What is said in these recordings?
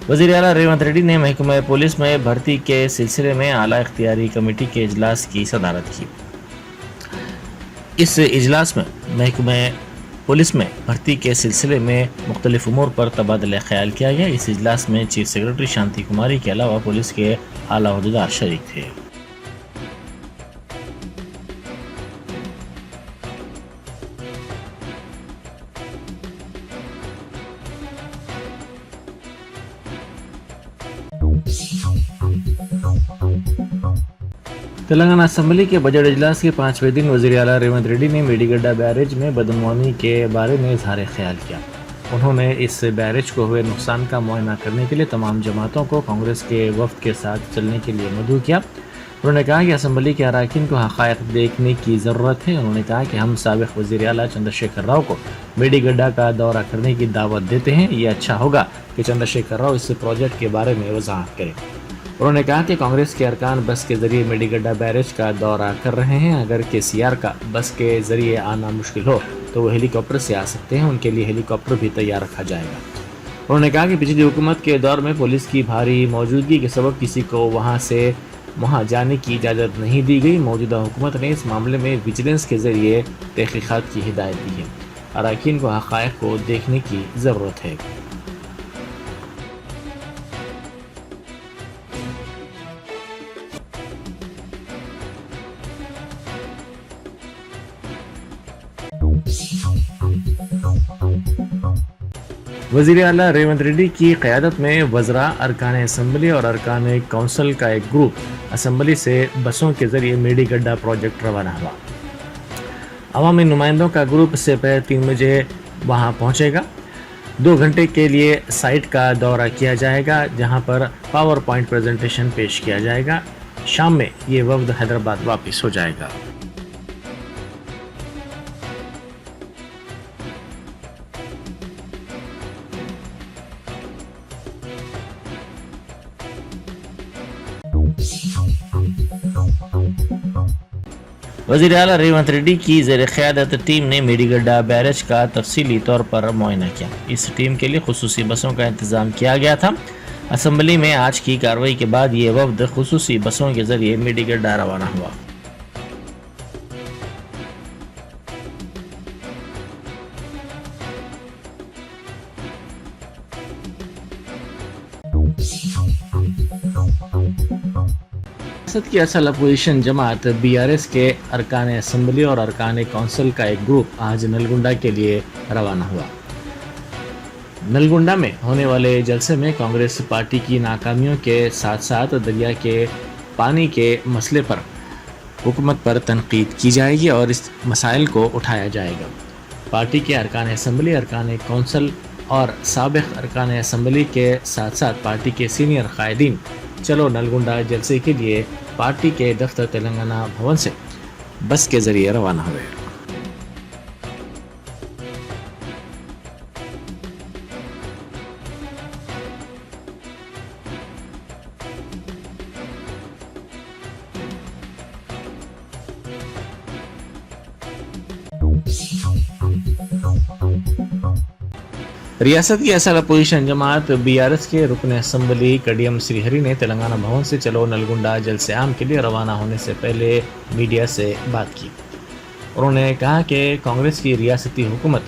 वज़ीर आला रेवंत रेड्डी ने महकमा पुलिस में भर्ती के सिलसिले में आला इख्तियारी कमेटी के इजलास की सदारत की। इस इजलास में महकमा पुलिस में भर्ती के सिलसिले में मुख्तलिफ उमूर पर तबादला ख्याल किया गया। इस इजलास में चीफ सेक्रेटरी शांति कुमारी के अलावा पुलिस के आला ओहदेदार शरीक थे। तेलंगाना असम्बली के बजट इजलास के 5वें दिन वज़ीर आला रेवंत रेड्डी ने मेडीगड्डा बैरेज में बदअमवानी के बारे में इजहार ख्याल किया। उन्होंने इस बैरेज को हुए नुकसान का मुआयना करने के लिए तमाम जमातों को कांग्रेस के वफ्द के साथ चलने के लिए मदऊ किया। उन्होंने कहा कि असम्बली के अरकान को हक़ाइक़ देखने की ज़रूरत है। उन्होंने कहा कि हम साबिक़ वज़ीर आला चंद्रशेखर राव को मेडीगड्डा का दौरा करने की दावत देते हैं। ये अच्छा होगा कि चंद्रशेखर राव इस प्रोजेक्ट के बारे में वज़ाहत करें। उन्होंने कहा कि कांग्रेस के अरकान बस के जरिए मेडीगड्डा बैरेज का दौरा कर रहे हैं। अगर KCR का बस के जरिए आना मुश्किल हो तो वो हेलीकॉप्टर से आ सकते हैं। उनके लिए हेलीकॉप्टर भी तैयार रखा जाएगा। उन्होंने कहा कि पिछली हुकूमत के दौर में पुलिस की भारी मौजूदगी के सबब किसी को वहाँ जाने की इजाज़त नहीं दी गई। मौजूदा हुकूमत ने इस मामले में विजिलेंस के जरिए तहक़ीक़ात की हिदायत दी है। अरकान को हक़ाइक़ को देखने की ज़रूरत है। वज़ीर आला रेवंत रेड्डी की क़यादत में वज़रा, अरकान असम्बली और अरकान कौंसल का एक ग्रुप असम्बली से बसों के जरिए मेडीगड्डा प्रोजेक्ट रवाना हुआ। अवामी नुमाइंदों का ग्रुप से पहले 3 बजे वहां पहुंचेगा। 2 घंटे के लिए साइट का दौरा किया जाएगा, जहां पर पावर पॉइंट प्रेजेंटेशन पेश किया जाएगा। शाम में ये वफ्द हैदराबाद वापस हो जाएगा। वज़ीर आला रेवंत रेड्डी की ज़ेर क़यादत टीम ने मेडीगड्डा बैरेज का तफसीली तौर पर मुआयना किया। इस टीम के लिए खुसूसी बसों का इंतज़ाम किया गया था। असम्बली में आज की कार्रवाई के बाद ये वफ्द खुसूसी बसों के जरिए मेडीगड्डा रवाना हुआ। रियासत की असल अपोजिशन जमात BRS के अरकान असम्बली और अरकान कौंसल का एक ग्रुप आज नलगुंडा के लिए रवाना हुआ। नलगुंडा में होने वाले जलसे में कांग्रेस पार्टी की नाकामियों के साथ साथ दरिया के पानी के मसले पर हुकूमत पर तनकीद की जाएगी और इस मसाइल को उठाया जाएगा। पार्टी के अरकान असम्बली, अरकान कौंसल और साबिक़ अरकान असम्बली के साथ साथ पार्टी के सीनियर कायदीन चलो नलगुंडा जलसे के लिए पार्टी के दफ्तर तेलंगाना भवन से बस के जरिए रवाना हुए। रियासत की असल अपोजिशन जमात BRS के रुकन असम्बली कडियम श्रीहरी ने तेलंगाना भवन से चलो नलगुंडा जलसे आम के लिए रवाना होने से पहले मीडिया से बात की। उन्होंने कहा कि कांग्रेस की रियासती हुकूमत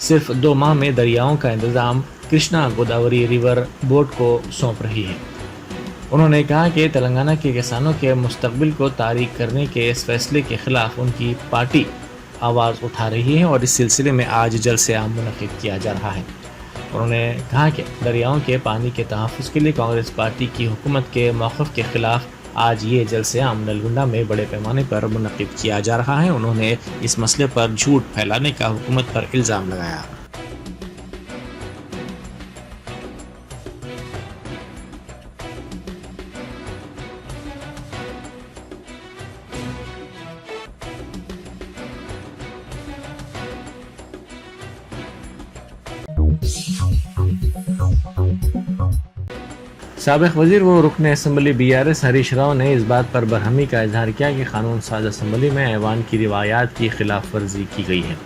सिर्फ 2 माह में दरियाओं का इंतज़ाम कृष्णा गोदावरी रिवर बोर्ड को सौंप रही है। उन्होंने कहा कि तेलंगाना के किसानों के मुस्तकबिल को तारीक करने के इस फैसले के खिलाफ उनकी पार्टी आवाज़ उठा रही है और इस सिलसिले में आज जलसे आम मुनक़िद किया जा रहा है। उन्होंने कहा कि दरियाओं के पानी के तहफ़्फ़ुज़ के लिए कांग्रेस पार्टी की हुकूमत के मौक़िफ़ के ख़िलाफ़ आज ये जलसे आम नलगुंडा में बड़े पैमाने पर मुनक़िद किया जा रहा है। उन्होंने इस मसले पर झूठ फैलाने का हुकूमत पर इल्ज़ाम लगाया। साबिक़ वज़ीर व रुकन असम्बली BRS हरीश राव ने इस बात पर बरहमी का इजहार किया कि कानून साज असम्बली में ऐवान की रिवायात की खिलाफ वर्जी की गई है।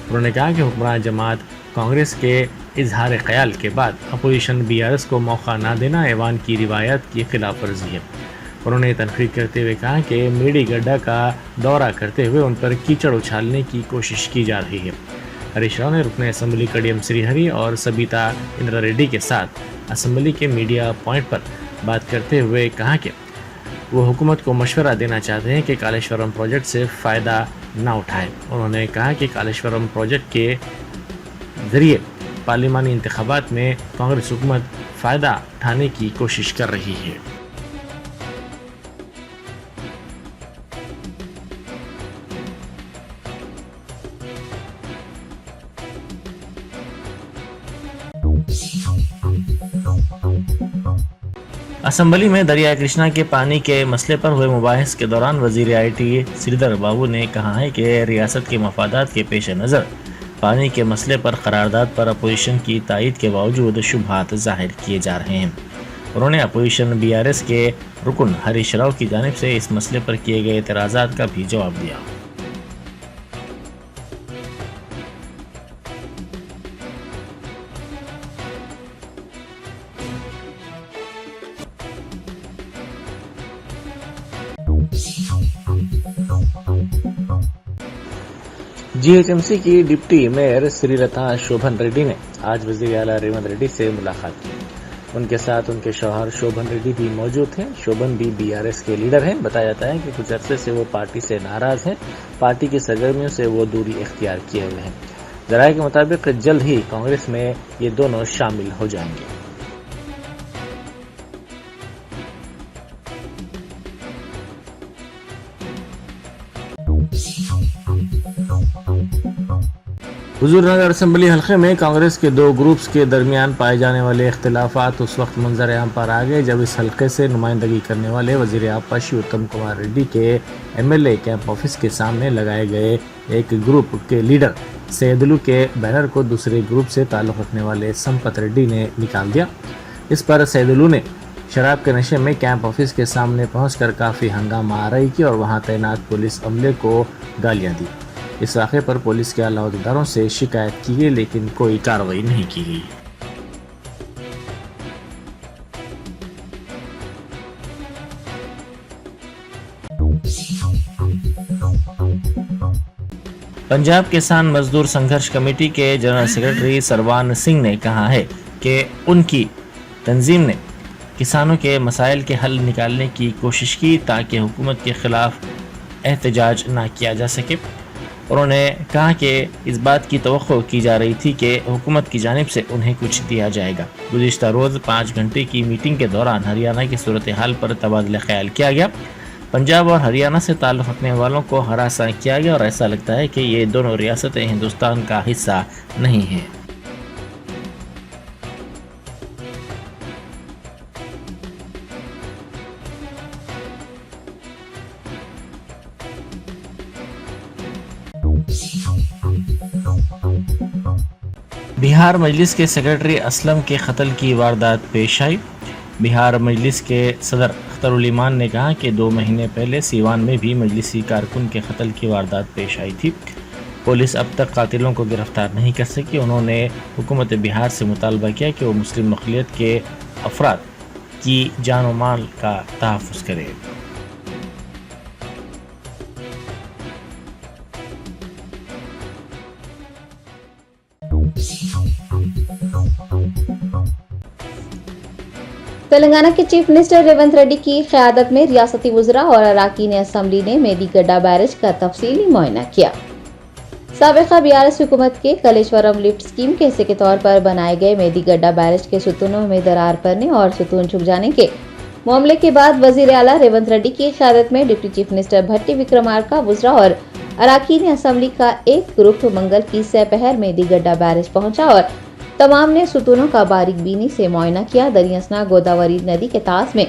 उन्होंने कहा कि हुक्मरान जमात कांग्रेस के इजहार ख्याल के बाद अपोजिशन बीआरएस को मौका ना देना ऐवान की रिवायत की खिलाफ वर्जी है। उन्होंने तनकीद करते हुए कहा कि मेडी गड्ढा का दौरा करते हुए उन पर कीचड़ उछालने की कोशिश की जा रही है। हरीश राव ने रुकन असम्बली कडियम श्रीहरि और सबिता इंद्रा रेड्डी के साथ असम्बली के मीडिया पॉइंट पर बात करते हुए कहा कि वो हुकूमत को मशवरा देना चाहते हैं कि कालेश्वरम प्रोजेक्ट से फ़ायदा ना उठाएं। उन्होंने कहा कि कालेश्वरम प्रोजेक्ट के ज़रिए पार्लिमानी इंतखाबात में कांग्रेस हुकूमत फ़ायदा उठाने की कोशिश कर रही है। असम्बली में दरिया कृष्णा के पानी के मसले पर हुए मुबाहिस के दौरान वजीर आईटी श्रीधर बाबू ने कहा है कि रियासत के मफादात के पेश नज़र पानी के मसले पर करारदाद पर अपोजिशन की तायद के बावजूद शुबहात जाहिर किए जा रहे हैं। उन्होंने अपोजिशन बीआरएस के रुकन हरीश राव की जानिब से इस मसले पर किए गए एतराज़ात का भी जवाब दिया। जीएचएमसी की डिप्टी मेयर श्रीलता शोभन रेड्डी ने आज वजीर आला रेवंत रेड्डी से मुलाकात की। उनके साथ उनके शौहर शोभन रेड्डी भी मौजूद थे। शोभन भी बीआरएस के लीडर हैं। बताया जाता है कि कुछ अरसे से वो पार्टी से नाराज हैं। पार्टी की सरगर्मियों से वो दूरी इख्तियार किए हुए हैं। जराये के मुताबिक जल्द ही कांग्रेस में ये दोनों शामिल हो जाएंगे। हुजूरनगर असम्बली हल्के में कांग्रेस के दो ग्रुप्स के दरमियान पाए जाने वाले इख्तिलाफात उस वक्त मंजर आम पर आ गए जब इस हल्के से नुमाइंदगी करने वाले वजीर आपाशी उत्तम कुमार रेड्डी के एमएलए कैंप ऑफिस के सामने लगाए गए एक ग्रुप के लीडर सैदुलू के बैनर को दूसरे ग्रुप से ताल्लुक़ रखने वाले संपत रेड्डी ने निकाल दिया। इस पर सैदुलू ने शराब के नशे में कैंप ऑफिस के सामने पहुंचकर काफ़ी हंगामा आराई की और वहां तैनात पुलिस अमले को गालियां दी। इस वाक़े पर पुलिस के आला अहदेदारों से शिकायत की गई लेकिन कोई कार्रवाई नहीं की गई। पंजाब किसान मजदूर संघर्ष कमेटी के जनरल सेक्रेटरी सरवान सिंह ने कहा है कि उनकी तंजीम ने किसानों के मसाइल के हल निकालने की कोशिश की ताकि हुकूमत के खिलाफ एहतजाज ना किया जा सके। उन्होंने कहा कि इस बात की तवक्को की जा रही थी कि हुकूमत की जानिब से उन्हें कुछ दिया जाएगा। गुज़िश्ता रोज़ 5 घंटे की मीटिंग के दौरान हरियाणा की सूरत हाल पर तबादला ख्याल किया गया। पंजाब और हरियाणा से ताल्लुक़ रखने वालों को हरासा किया गया और ऐसा लगता है कि ये दोनों रियासतें हिंदुस्तान का हिस्सा नहीं हैं। बिहार मजलिस के सेक्रेटरी असलम के कत्ल की वारदात पेश आई। बिहार मजलिस के सदर अख्तरुल ईमान ने कहा कि 2 महीने पहले सीवान में भी मजलिसी कारकुन के कत्ल की वारदात पेश आई थी। पुलिस अब तक कातिलों को गिरफ्तार नहीं कर सकी। उन्होंने हुकूमत बिहार से मुतालबा किया कि वो मुस्लिम अक़लियत के अफराद की जान और माल का तहफ़्फ़ुज़ करे। तेलंगाना के चीफ मिनिस्टर रेवंत रेड्डी की क़यादत में रियासती वज़रा और अराकीन असम्बली ने मेदीगड्ढा बैरेज का तफसीली मुआयना किया। साबिक़ा बीआरएस हुकूमत के कलेश्वरम लिफ्ट स्कीम के हिस्से के तौर पर बनाए गए मेदीगड्ढा बैरेज के सुतूनों में दरार पड़ने और सुतून झुक जाने के मामले के बाद वज़ीर आला रेवंत रेड्डी की क़यादत में डिप्टी चीफ मिनिस्टर भट्टी विक्रमार्का, वज़रा और अराकीन असम्बली का एक ग्रुप मंगल की सपहर मेदीगड्ढा बैरेज पहुंचा और तमाम ने सुतूनों का बारीकबीनी से मुआयना किया। दरियासना गोदावरी नदी के तास में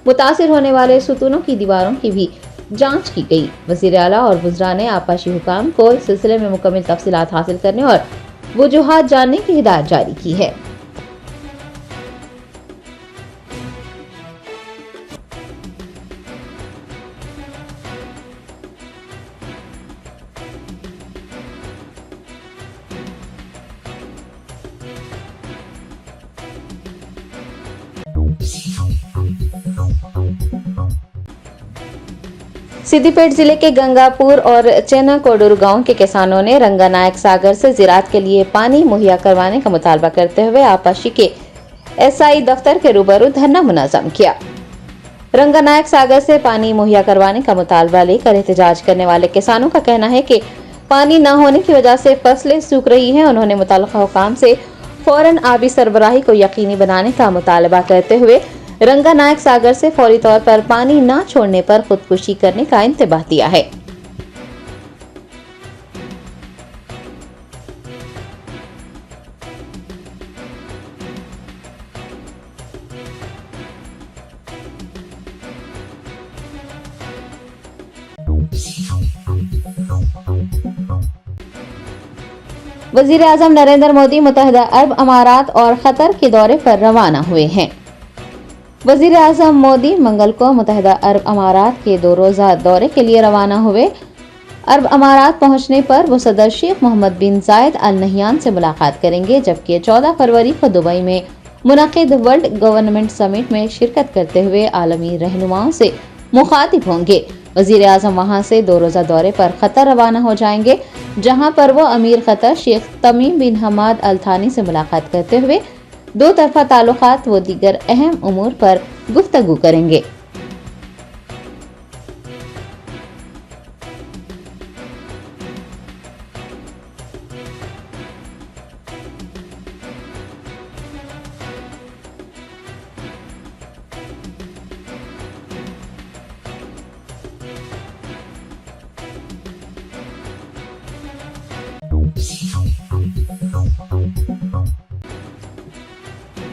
मुतासिर होने वाले सुतूनों की दीवारों की भी जांच की गई। वज़ीर आला और वज़रा ने आपाशी हुकाम को इस सिलसिले में मुकम्मल तफसीलात हासिल करने और वजूहात जानने की हिदायत जारी की है। सिद्दीपेट जिले के गंगापुर और चेना कोडूर गांव के किसानों ने रंगानायक सागर से ज़राअत के लिए पानी मुहैया करवाने का मुतालबा करते हुए आपाशी के एसआई दफ्तर के रूबरू धरना मुनज़्ज़म किया। रंगानायक सागर से पानी मुहैया करवाने का मुतालबा लेकर एहतजाज करने वाले किसानों का कहना है कि पानी न होने की वजह से फसलें सूख रही हैं। उन्होंने मुतल्लिक़ा हुकाम से फौरन आबी सरबराही को यकीनी बनाने का मुतालबा करते हुए रंगानायक सागर से फौरी तौर पर पानी न छोड़ने पर खुदकुशी करने का इंतबाह दिया है। वजीर आजम नरेंद्र मोदी मुत्तहिदा अरब अमारात और कतर के दौरे पर रवाना हुए हैं। वजीर आजम मोदी मंगल को मुत्तहिदा अरब अमारात के 2 रोज़ा दौरे के लिए रवाना हुए। अरब अमारात पहुंचने पर वो सदर शेख मोहम्मद बिन जायद अल नहयान से मुलाकात करेंगे, जबकि 14 फरवरी को दुबई में मुनक़िद वर्ल्ड गवर्नमेंट समिट में शिरकत करते हुए आलमी रहनुमाओं से मुखातिब होंगे। वजीर आजम वहां से 2 रोज़ा दौरे पर कतर रवाना हो जाएंगे, जहां पर वो अमीर कतर शेख तमीम बिन हमाद अल थानी से मुलाकात करते हुए 2 तरफ़ा ताल्लुकात व दीगर अहम उमूर पर गुफ्तगू करेंगे।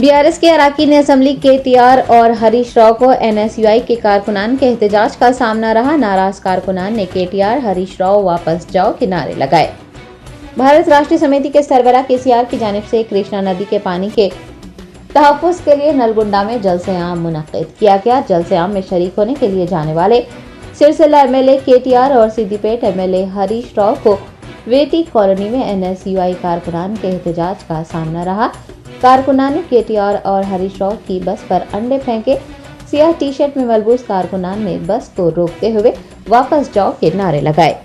बीआरएस के अरकान असम्बली केटीआर और हरीश राव को एनएसयूआई के कारकुनान के एहतजाज का सामना रहा। नाराज कारकुनान ने केटीआर हरीश राव वापस जाओ के नारे लगाए। भारत राष्ट्रीय समिति के सरबराह केसीआर की जानिब से कृष्णा नदी के पानी के तहफ़्फ़ुज़ के लिए नलगुंडा में जलसे-आम मुनक़्क़िद किया गया। जलसे-आम में शरीक होने के लिए जाने वाले सिरसिला एमएलए केटीआर और सिद्दीपेट एमएलए हरीश राव को वेटी कॉलोनी में एनएसयूआई कारकुनान के एहतजाज का सामना रहा। कारकुनान ने केटीआर और हरीश राव की बस पर अंडे फेंके। सियाह टी शर्ट में मलबूस कारकुनान ने बस को रोकते हुए वापस जाओ के नारे लगाए।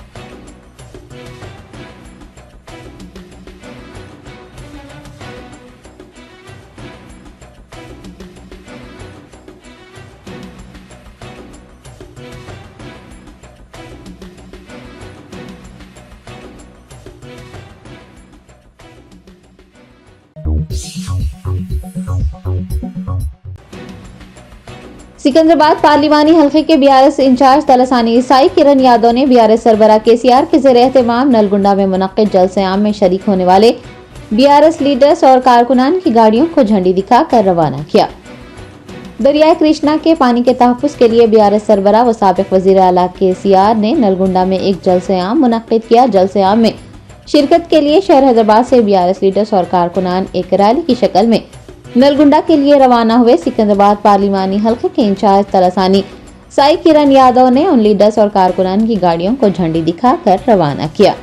सिकंदराबाद पार्लिमानी हल्के के बीआरएस इंचार्ज तलसानी ईसाई किरण यादव ने बीआरएस सरबराह केसीआर के ज़ेर एहतमाम नलगुंडा में मुनक़्क़िद जलसे-आम में शरीक होने वाले बीआरएस लीडर्स और कारकुनान की गाड़ियों को झंडी दिखाकर रवाना किया। दरियाए कृष्णा के पानी के तहफ़्फ़ुज़ के लिए बीआरएस सरबराह व साबिक़ वज़ीर आला केसीआर ने नलगुंडा में एक जलसे-आम मुनक़्क़िद किया। जलसे-आम में शिरकत के लिए शहर हैदराबाद से बीआरएस लीडर्स और कारकुनान एक रैली की शक्ल में नलगुंडा के लिए रवाना हुए। सिकंदराबाद पार्लिमानी हल्के के इंचार्ज तलसानी साई किरण यादव ने उन लीडर्स और कारकुनान की गाड़ियों को झंडी दिखाकर रवाना किया।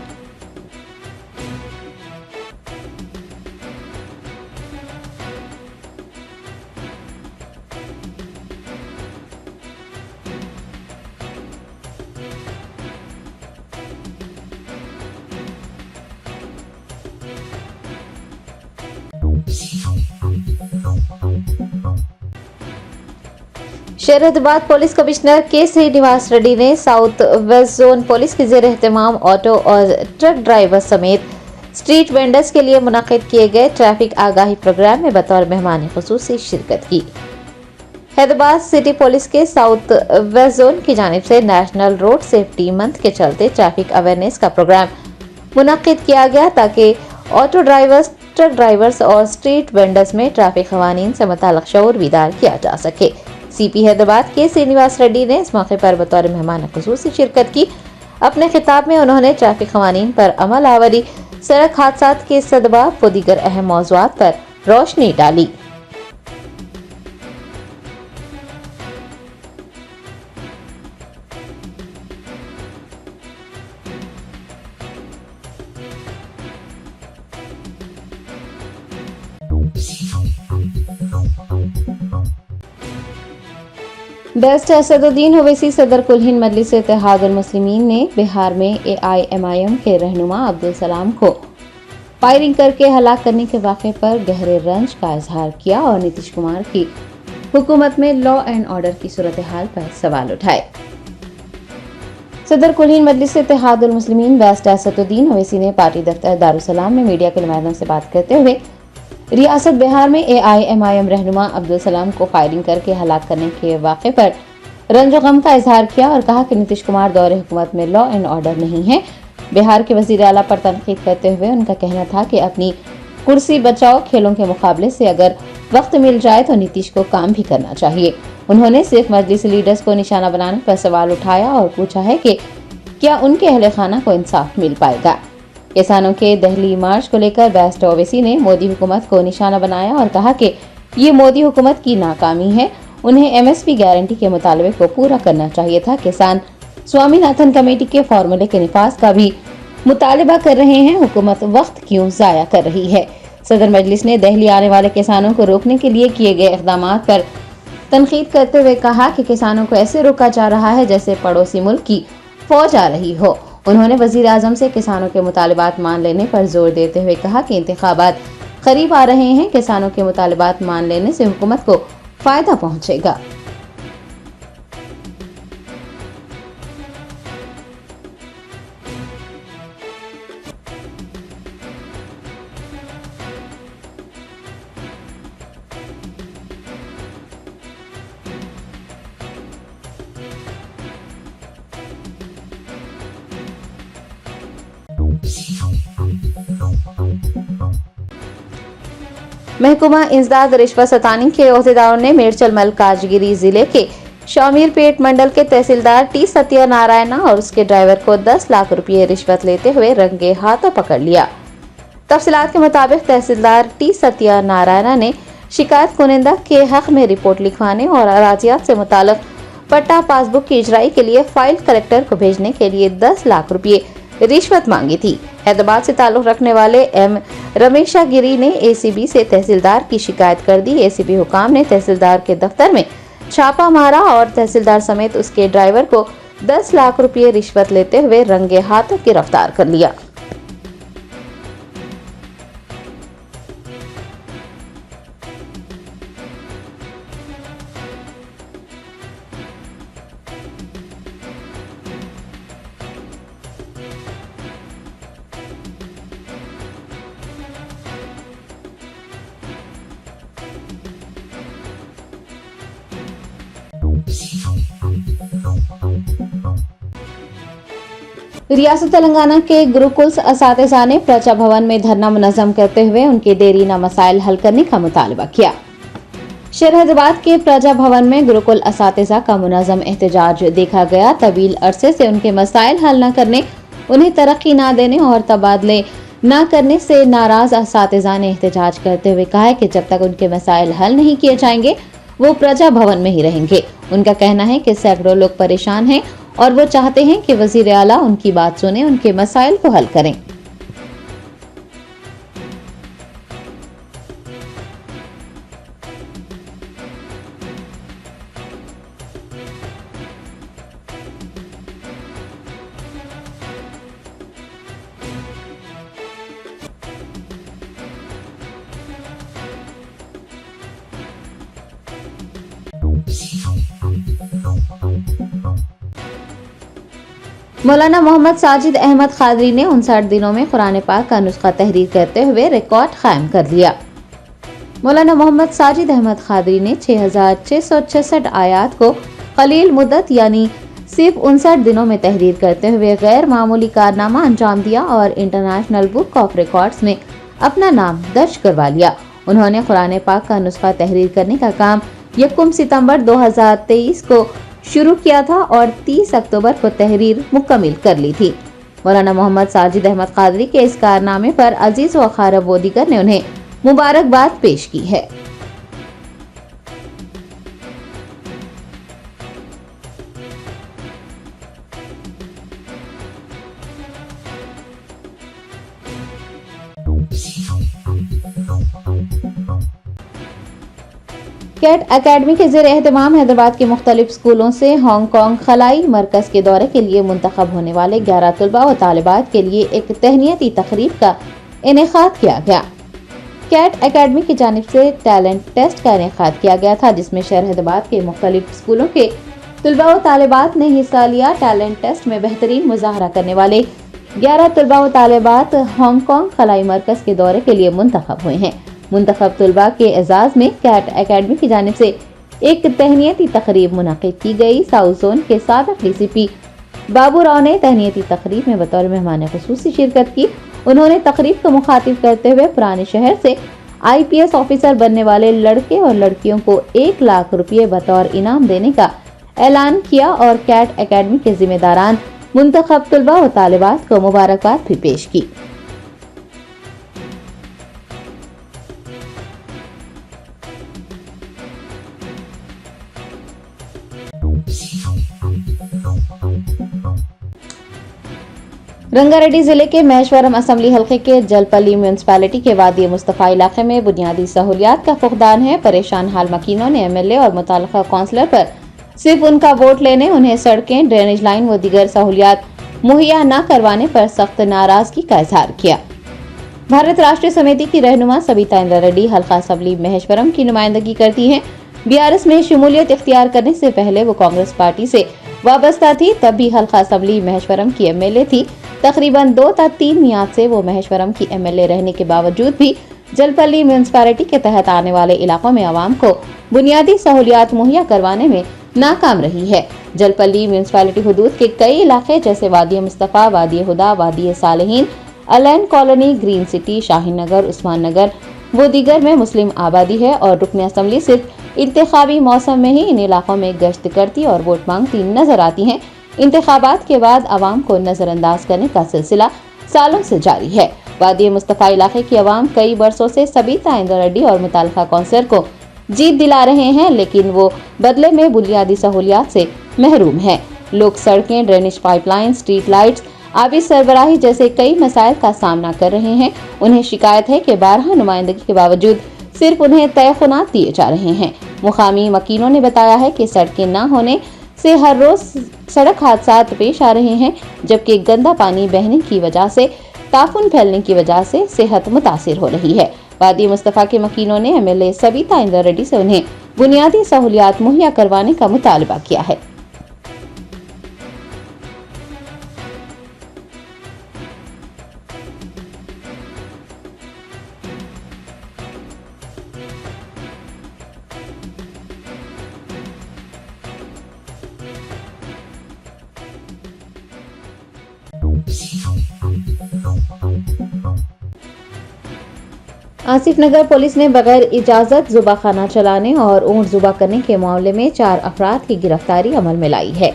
शहर हैदराबाद पुलिस कमिश्नर के श्रीनिवास रेड्डी ने साउथ वेस्ट जोन पुलिस के ज़ेर एहतमाम ऑटो और ट्रक ड्राइवर समेत स्ट्रीट वेंडर्स के लिए मुनक़्क़िद किए गए ट्रैफिक आगाही प्रोग्राम में बतौर मेहमान ख़ुसूसी शिरकत की। हैदराबाद सिटी पुलिस के साउथ वेस्ट जोन की जानिब से नेशनल रोड सेफ्टी मंथ के चलते ट्रैफिक अवेयरनेस का प्रोग्राम मुनक़्क़िद किया गया, ताकि ऑटो ड्राइवर्स, ट्रक ड्राइवर्स और स्ट्रीट वेंडर्स में ट्रैफिक क़वानीन से मुताल्लिक़ शऊर बीदार किया जा सके। सीपी हैदराबाद के श्रीनिवास रेड्डी ने इस मौके पर बतौर मेहमान ख़ुसूसी शिरकत की। अपने खिताब में उन्होंने ट्रैफिक क़वानीन पर अमल आवरी, सड़क हादसात के सदबाब व दीगर अहम मौज़ूआत पर रोशनी डाली। बेस्ट असदुद्दीन ओवैसी सदर कुल हिंद मजलिस इत्तेहादुल मुस्लिमीन ने बिहार में AIMIM के रहनुमा अब्दुल सलाम को फायरिंग करके हलाक करने के वाक़े पर गहरे रंज का इजहार किया और नीतीश कुमार की हुकूमत में लॉ एंड ऑर्डर की सूरत हाल पर सवाल उठाए। सदर कुल हिंद मजलिस इत्तेहादुल मुस्लिमीन बेस्ट असदुद्दीन ओवैसी ने पार्टी दफ्तर दारुसलाम में मीडिया के नुमाइंदों से बात करते हुए रियासत बिहार में AIMIM रहनुमा अब्दुल सलाम को फायरिंग करके हलाक करने के वाक़े पर रंज गम का इजहार किया और कहा कि नीतीश कुमार दौरे हुकूमत में लॉ एंड ऑर्डर नहीं है। बिहार के वजीर आला पर तनकीद करते हुए उनका कहना था कि अपनी कुर्सी बचाओ खेलों के मुकाबले से अगर वक्त मिल जाए तो नीतीश को काम भी करना चाहिए। उन्होंने सिर्फ मजलिस लीडर्स को निशाना बनाने पर सवाल उठाया और पूछा है कि क्या उनके अहले खाना को इंसाफ मिल पाएगा। किसानों के दिल्ली मार्च को लेकर बेस्ट ओवैसी ने मोदी हुकूमत को निशाना बनाया और कहा कि ये मोदी हुकूमत की नाकामी है। उन्हें MSP गारंटी के मुतालबे को पूरा करना चाहिए था। किसान स्वामीनाथन कमेटी के फॉर्मूले के निफाज का भी मुतालबा कर रहे हैं। हुकूमत वक्त क्यों जाया कर रही है। सदर मजलिस ने दिल्ली आने वाले किसानों को रोकने के लिए किए गए इक़दाम पर तनकीद करते हुए कहा कि किसानों को ऐसे रोका जा रहा है जैसे पड़ोसी मुल्क की फौज आ रही हो। उन्होंने वजीर आजम से किसानों के मुतालिबात मान लेने पर जोर देते हुए कहा कि इंतखाबात करीब आ रहे हैं। किसानों के मुतालिबात मान लेने से हुकूमत को फायदा पहुंचेगा। महकमा इंसदाद रिश्वत सतानी के ओहदेदारों ने मेरचल मलकाजगिरी जिले के शामीरपेट मंडल के तहसीलदार T सत्यनारायण और उसके ड्राइवर को 10 लाख रुपए रिश्वत लेते हुए रंगे हाथों पकड़ लिया। तफसीलात के मुताबिक तहसीलदार T सत्यनारायण ने शिकायत कुनिंदा के हक में रिपोर्ट लिखवाने और अराजियात से मुताल्लिक पट्टा पासबुक की इजराई के लिए फाइल कलेक्टर को भेजने के लिए 10 लाख रुपए रिश्वत मांगी थी। हैदराबाद से ताल्लुक रखने वाले M रमेशा गिरी ने ACB से तहसीलदार की शिकायत कर दी। ACB हुकाम ने तहसीलदार के दफ्तर में छापा मारा और तहसीलदार समेत उसके ड्राइवर को 10 लाख रुपए रिश्वत लेते हुए रंगे हाथों गिरफ्तार कर लिया। रियासत तेलंगाना के गुरुकुल असातिज़ा ने प्रजा भवन में धरना मुनज़्ज़म करते हुए उनके देरीना मसाइल हल करने का मुतालबा किया। शहर हैदराबाद के प्रजा भवन में गुरुकुल असातिज़ा का मुनज़्ज़म एहतजाज देखा गया। तवील अरसे से उनके मसाइल हल न करने, उन्हें तरक्की न देने और तबादले न करने से नाराज असातिज़ा ने एहतजाज करते हुए कहा है कि जब तक उनके मसाइल हल नहीं किए जाएंगे वो प्रजा भवन में ही रहेंगे। उनका कहना है कि सैकड़ों लोग परेशान हैं और वो चाहते हैं कि वजीर आला उनकी बात सुने, उनके मसाइल को हल करें। मौलाना मोहम्मद साजिद अहमद खादरी ने 59 दिनों में कुरान पाक का नुस्खा तहरीर करते हुए रिकॉर्ड कायम कर लिया। मौलाना मोहम्मद साजिद अहमद खादरी ने 6666 आयात को कलील मुद्दत यानी सिर्फ 59 दिनों में तहरीर करते हुए गैर मामूली कारनामा अंजाम दिया और इंटरनेशनल बुक ऑफ रिकॉर्ड्स में अपना नाम दर्ज करवा लिया। उन्होंने कुरान पाक का नुस्खा तहरीर करने का काम 1 सितंबर 2023 को शुरू किया था और 30 अक्टूबर को तहरीर मुकम्मिल कर ली थी। मौलाना मोहम्मद साजिद अहमद कादरी के इस कारनामे पर अजीज व खारब वो दीगर ने उन्हें मुबारकबाद पेश की है। कैट एकेडमी के ज़ेर एहतमाम हैदराबाद के मुख्तलिफ स्कूलों से हांगकांग खलाई मरकज़ के दौरे के लिए मुंतखब होने वाले 11 तलबा व तालिबात के लिए एक तहनीती तकरीब का इनेकाद किया गया। कैट एकेडमी की जानिब से टैलेंट टेस्ट का इनेकाद किया गया था, जिसमें शहर हैदराबाद के मुख्तलिफ स्कूलों के तलबा व तालिबात ने हिस्सा लिया। टैलेंट टेस्ट में बेहतरीन मुजाहरा करने वाले 11 तलबा व तालिबात हांगकांग खलाई मरकज़ के दौरे के लिए मुंतखब हुए हैं। मुंतखब तलबा के एजाज में कैट एकेडमी की जानिब से एक तहनीती तकरीब मुनक़िद की गई। साउथ जोन के साबिक़ डीसीपी बाबू राव ने तहनीती तकरीब में बतौर मेहमान खुसूसी शिरकत की। उन्होंने तकरीब को मुखातिब करते हुए पुराने शहर से IPS ऑफिसर बनने वाले लड़के और लड़कियों को 1 लाख रुपये बतौर इनाम देने का ऐलान किया और कैट एकेडमी के जिम्मेदारान मुंतखब तलबा व तालिबात को मुबारकबाद भी पेश की। रंगारेड्डी जिले के महेश्वरम असम्बली हलके के जलपल्ली म्यूनिसिपैलिटी के वादी मुस्तफा इलाके में बुनियादी सहूलियात का फुकदान है। परेशान हाल मकीनों ने MLA और मुताल्लिका काउंसलर पर सिर्फ उनका वोट लेने, उन्हें सड़कें, ड्रेनेज लाइन व दीगर सहूलियात मुहैया न करवाने पर सख्त नाराजगी का इजहार किया। भारत राष्ट्रीय समिति की रहनुमा सबिता इंद्रा रेड्डी हल्का असम्बली महेश्वरम की नुमाइंदगी करती हैं। BRS में शमूलियत इख्तियार करने से पहले वो कांग्रेस पार्टी से वाबस्ता थी, तब भी हल्का असम्बली महेश्वरम की MLA थी। तकरीबन 2 या 3 मियाद से वो महेश्वरम की MLA रहने के बावजूद भी जलपल्ली म्यूनिसिपैलिटी के तहत आने वाले इलाकों में आवाम को बुनियादी सहूलियात मुहैया करवाने में नाकाम रही है। जलपल्ली म्यूनिसिपैलिटी हुदूद के कई इलाके जैसे वादी Mustafa, Wadi Huda, Wadi Saleheen, Alain colony, green city, Shaheen Nagar, Usman Nagar वो दीगर में मुस्लिम आबादी है और रुकने असम्बली सिर्फ इंतखाबी मौसम में ही इन इलाकों में गश्त करती और वोट मांगती नजर आती हैं। इंतखाबात के बाद आवाम को नजरअंदाज करने का सिलसिला सालों से जारी है। वादी मुस्तफा इलाके की आवाम कई बरसों से सबिता इंद्रा रेड्डी और मुताल्लिका काउंसलर को जीत दिला रहे हैं, लेकिन वो बदले में बुनियादी सहूलियात से महरूम है। लोग सड़कें, ड्रेनेज पाइपलाइन, स्ट्रीट लाइट्स, आबी सरबराही जैसे कई मसाइल का सामना कर रहे हैं। उन्हें शिकायत है कि 12 नुमाइंदगी के बावजूद सिर्फ उन्हें तयखुनात दिए जा रहे हैं। मुकामी मकीनों ने बताया है कि सड़कें न होने से हर रोज सड़क हादसा पेश आ रहे हैं, जबकि गंदा पानी बहने की वजह से, ताफुन फैलने की वजह से सेहत मुतासिर हो रही है। वादी मुस्तफा के मकीनों ने MLA सबिता इंद्रा रेड्डी से उन्हें बुनियादी सहूलियात मुहैया करवाने का मुतालबा किया है। आसिफ नगर पुलिस ने बगैर इजाजत जुबाखाना चलाने और ऊंट जुबा करने के मामले में 4 अफराद की गिरफ्तारी अमल में लाई है।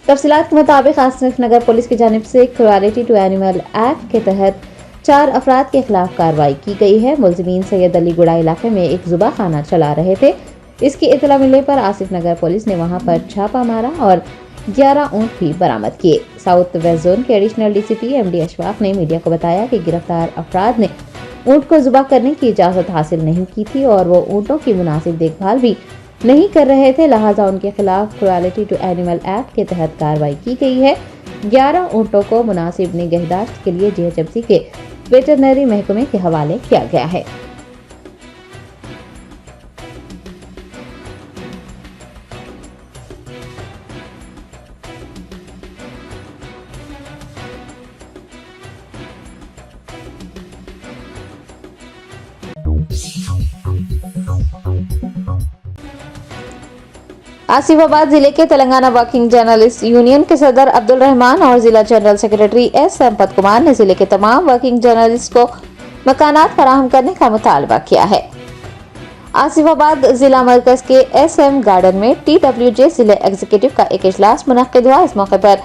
तफसीलात के मुताबिक आसिफ नगर पुलिस की जानिब से क्रुएल्टी टू एनिमल एक्ट के तहत 4 अफराद के खिलाफ कार्रवाई की गई है। मुलजिमीन सैयद अली गुड़ा इलाके में एक जुबाखाना चला रहे थे। इसकी इतला मिलने पर आसिफ नगर पुलिस ने वहां पर छापा मारा और 11 ऊंट भी बरामद किए। साउथ वेस्ट जोन के एडिशनल DCP MD अशफाक ने मीडिया को बताया कि गिरफ्तार अफराद ने ऊंट को जुबा करने की इजाजत हासिल नहीं की थी और वो ऊंटों की मुनासिब देखभाल भी नहीं कर रहे थे, लिहाजा उनके खिलाफ क्रुएल्टी टू एनिमल एक्ट के तहत कार्रवाई की गई है। 11 ऊंटों को मुनासिब निगहदाश्त के लिए GHMC के वेटरनरी महकमे के हवाले किया गया है। आसिफाबाद जिले के तेलंगाना वर्किंग जर्नलिस्ट यूनियन के सदर अब्दुल रहमान और जिला general secretary S Sampath Kumar ने जिले के तमाम वर्किंग जर्नलिस्ट को मकानात फराहम करने का मुतालबा किया है। आसिफाबाद जिला मरकज के SM गार्डन में TWJ जिले एग्जीक्यूटिव का एक इजलास मुनक्किद हुआ। इस मौके पर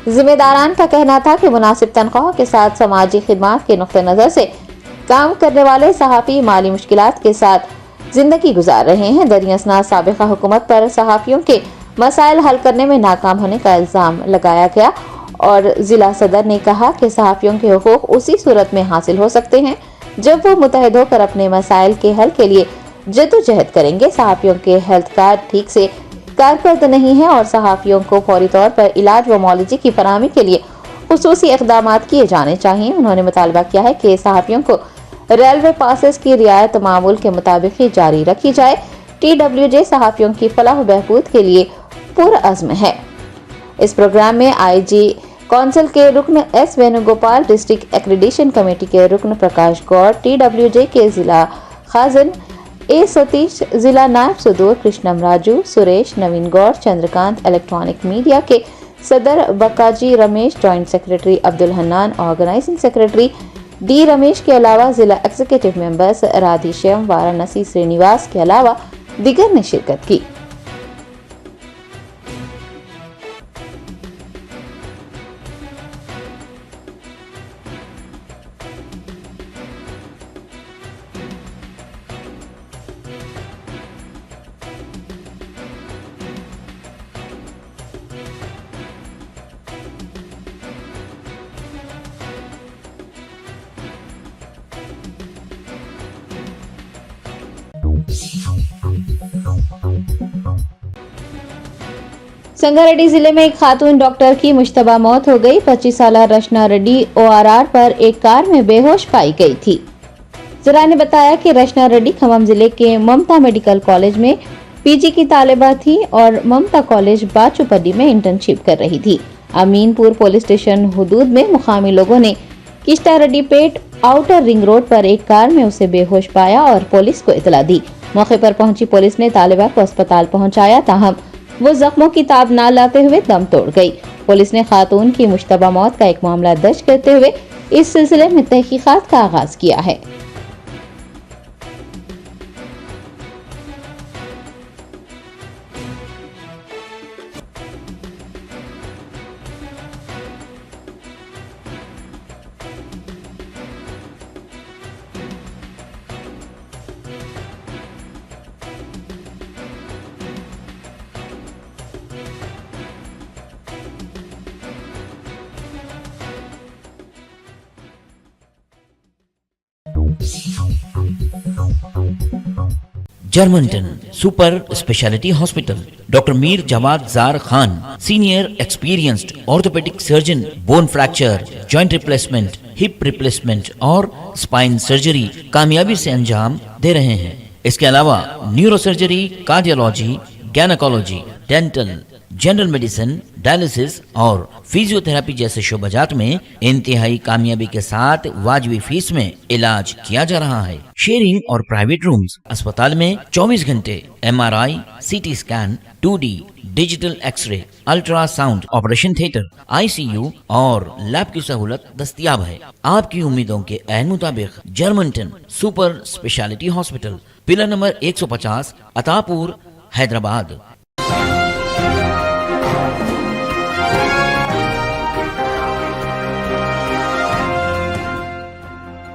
जिम्मेदारान का कहना था कि मुनासिब तनख्वाह के साथ समाजी खिदमात के नुक्ते नजर से काम करने वाले सहाफ़ी माली मुश्किलात के साथ जिंदगी गुजार रहे हैं। दरियासना साबिका हुकूमत पर सहाफ़ियों के मसाइल हल करने में नाकाम होने का इल्ज़ाम लगाया गया और जिला सदर ने कहा कि सहाफ़ियों के हुकूक उसी सूरत में हासिल हो सकते हैं जब वो मुत्तहिद होकर अपने मसाइल के हल के लिए जद्दोजहद करेंगे। सहाफियों के हेल्थ कार्ड ठीक से कारकर्द नहीं है और सहाफियों को फौरी तौर पर इलाज व मौलजी की फराहमी के लिए खुसूसी इक़दाम किए जाने चाहिए। उन्होंने मुतालबा किया है कि सहाफियों को रेलवे पासेस की रियायत मामूल के मुताबिक ही जारी रखी जाए। TWJ सहाफियों की फलाह व बहबूद के लिए पुरअज़्म है। इस प्रोग्राम में IG काउंसिल के रुकन S Venugopal, district accreditation committee के रुकन प्रकाश गौड़, TWJ के जिला खाजन A सतीश, जिला नायब सदूर कृष्णम राजू, सुरेश, नवीन गौड़, चंद्रकांत, इलेक्ट्रॉनिक मीडिया के सदर बकाजी Ramesh, joint secretary Abdul Hannan, organising secretary D Ramesh के अलावा जिला एग्जीक्यूटिव मेंबर्स राधेश्याम, वाराणसी श्रीनिवास के अलावा दिगर ने शिरकत की। संगारेड्डी जिले में एक खातून डॉक्टर की मुश्तबा मौत हो गई। 25 साल रचना रेड्डी ORR पर एक कार में बेहोश पाई गई थी। जरा ने बताया कि रचना रेड्डी खम्मम जिले के ममता मेडिकल कॉलेज में PG की तालिबा थी और ममता कॉलेज बाचूपड्डी में इंटर्नशिप कर रही थी। अमीनपुर पुलिस स्टेशन हुदूद में मुकामी लोगों ने किश्ता रेड्डी पेट आउटर रिंग रोड पर एक कार में उसे बेहोश पाया और पुलिस को इतला दी। मौके पर पहुंची पुलिस ने तालिबा को अस्पताल पहुंचाया, ताहम वो जख्मों की ताब ना लाते हुए दम तोड़ गई। पुलिस ने खातून की मुश्तबा मौत का एक मामला दर्ज करते हुए इस सिलसिले में तहकीकात का आगाज किया है। Germanton super speciality hospital, doctor Mir Jawad Jar Khan, senior experienced orthopaedic surgeon, bone fracture, joint replacement, hip replacement और स्पाइन सर्जरी कामयाबी से अंजाम दे रहे हैं। इसके अलावा neuro surgery, cardiology, gynaecology, dental, general medicine, dialysis और फिजियोथेरेपी जैसे शोबाजात में इंतहाई कामयाबी के साथ वाजिबी फीस में इलाज किया जा रहा है। शेयरिंग और प्राइवेट रूम्स, अस्पताल में 24 घंटे MRI, CT scan, 2D digital x ray, ultrasound, operation theatre, ICU और लैब की सहूलत दस्तयाब है। आपकी उम्मीदों के ऐन मुताबिक Germanton super speciality hospital, pillar number 150, Attapur, Hyderabad.